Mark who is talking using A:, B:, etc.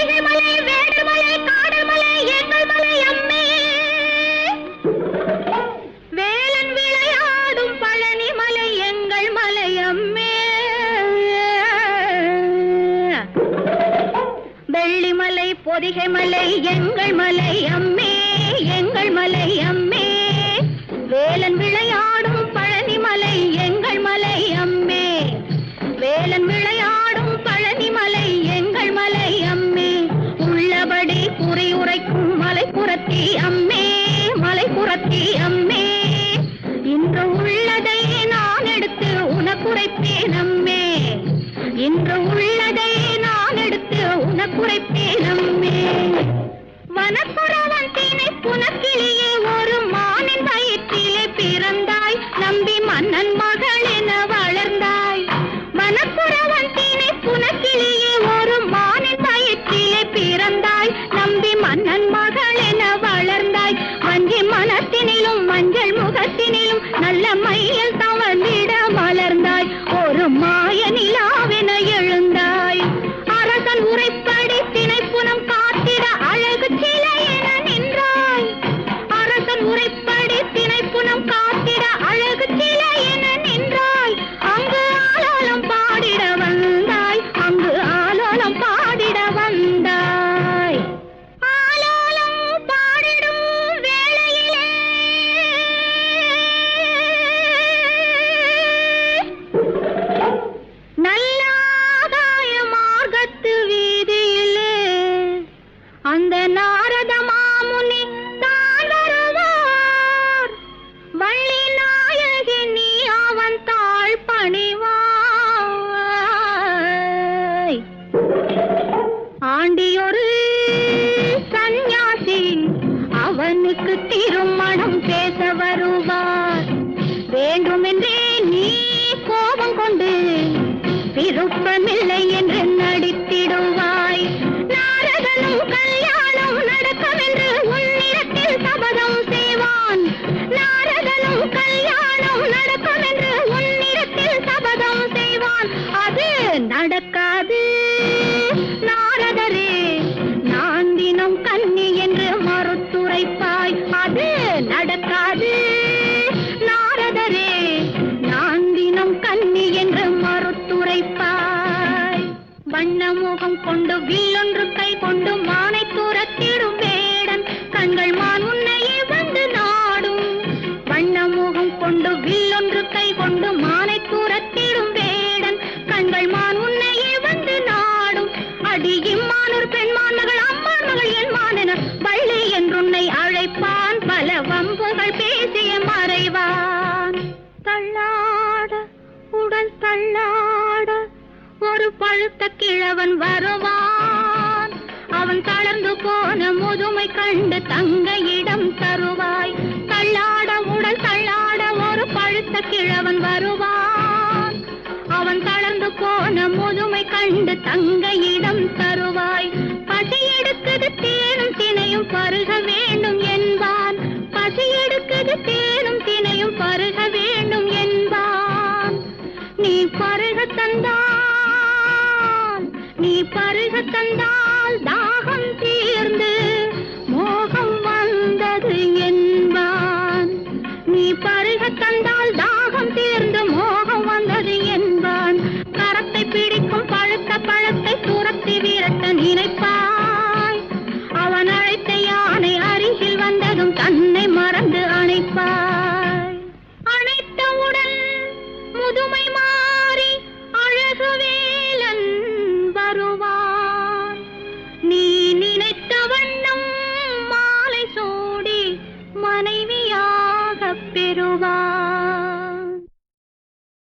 A: பொதிகை மலை, வேடர் மலை, காடல் மலை, எங்கள் மலை அம்மே. வேலன் விளையாடும் பழனி மலை, எங்கள் மலை அம்மே. வெள்ளிமலை, பொதிகை மலை, எங்கள் மலை அம்மே, எங்கள் மலை அம்மே. வேலன் விளையாடும் பழனி மலை, எங்கள் மலை அம்மே. வேலன் விளையாடும் பழனி மலை, எங்கள் மலை அம்மே. உள்ளபடி குறி உரைக்கும் மலைப்புறத்தி அம்மே, மலைப்புறத்தி அம்மே. இன்று உள்ளதை நான் எடுத்து உனக்குரைப்பேன் அம்மே. இன்று உள்ளதை நான் எடுத்து உனக்குரைப்பேன் அம்மே. வனப்புறவன் திணை புனக்கிளியே, ஒரு மானின் வயிற்றிலே பிறந்தாய், நம்பி மன்னன் மகள் என வளர்ந்தாய். வனப்புறவன் திணை புனக்கிளியே, ஒரு மானின் வயிற்றிலே பிறந்தாய், நம்பி மன்னன் மகள் என வளர்ந்தாய். வஞ்சி மனத்தினிலும் மஞ்சள் முகத்தினிலும் நல்ல மையல் தவழ்ந்திட மலர்ந்தாய். ஒரு மாய நிலாவென எழுந்தாய். அரசன் உரைப்படி திணைப்புனம் காத்திட அழகு சிலை என நின்றாய். அரசன் உரைப்படி திணைப்புனம் காத்திட அழகு சிலை என நின்றாய். அங்கு ஆலோலம் பாடிட வந்தாய், அங்கு ஆலோலம் பாடிட வந்தாய். ஆலோலம் பாடிடும் வேளையிலே நல்லாதாய மார்க்கத்து வீதியிலே அந்த நாரத மாமுனி தான் வருவார். வள்ளி நாயகி நீ அவன் தாழ் பணிவாய். ஆண்டியொரு சந்நியாசி அவனுக்கு திருமணம் பேச வருவார். வேண்டுமென்றே நீ கோபம் கொண்டு விருப்பமில்லை என்று நடித்திடுவாய். நாரதனும் கல்யாணம் நடக்கும் என்று உன்னிடத்தில் சபதம் செய்வான். நாரதனும் கல்யாணம் நடக்கும் என்று உன்னிடத்தில் சபதம் செய்வான். அது நடக்காது நாரதரே, நான் தினம் கன்னி என்று மறுத்துரைப்பாய். அது நடக்காது நாரதரே, நான் தினம் கன்னி என்று மறுத்துரைப்பாய். வண்ணமுகம் கொண்டு வில்லொன்று கை கொண்டு மானை துரத்திடும் வேடன், கண்கள் மான் உன்னையே வந்து நாடும். வண்ணமுகம் கொண்டு வில்லொன்று கை கொண்டு மானை துரத்திடும் வேடன், கண்கள் மான் உன்னையே வந்து நாடும். அடி இம்மானூர் பெண்மான் மகள், அம்மான் மகள் என் மானென வள்ளி என்றுன்னை அழைப்பான். பல வம்புகள் பேசிய மறைவான். தள்ளாட உடல் தள்ளாட ஒரு பழுத்த கிழவன் வருவான். அவன் தளர்ந்து போன முதுமை கண்டு தங்கையிடம் தருவாய். தள்ளாட உடல் தள்ளாட ஒரு பழுத்த கிழவன் வருவான். அவன் தளர்ந்து போன முதுமை கண்டு தங்கையிடம் தருவாய். பசி எடுக்குது தேனும் தினையும் பருக வேண்டும் என்பான். பசி எடுக்குது தேனும் தினையும் பருக வேண்டும் என்பான். நீ பருக தந்தால், நீ பருக தந்தால் தாகம் தீர்ந்து மோகம் வந்தது என்பான். நீ பருக தந்தால் தாகம் தீர்ந்து மோகம் வந்தது என்பான். கரத்தை பிடிக்கும் பழுத்த பழத்தை துரத்தி விரட்ட நினைப்பாய். அவன் அழைத்த யானை அருகில் வந்ததும் தன்னை மறந்து அணைப்பாய். அணைத்தவுடன் முதுமை மாறி அழகு வேலன் வருவான். நீ நினைத்த வண்ணம் மாலை சூடி மனைவியாக பெறுவாய்.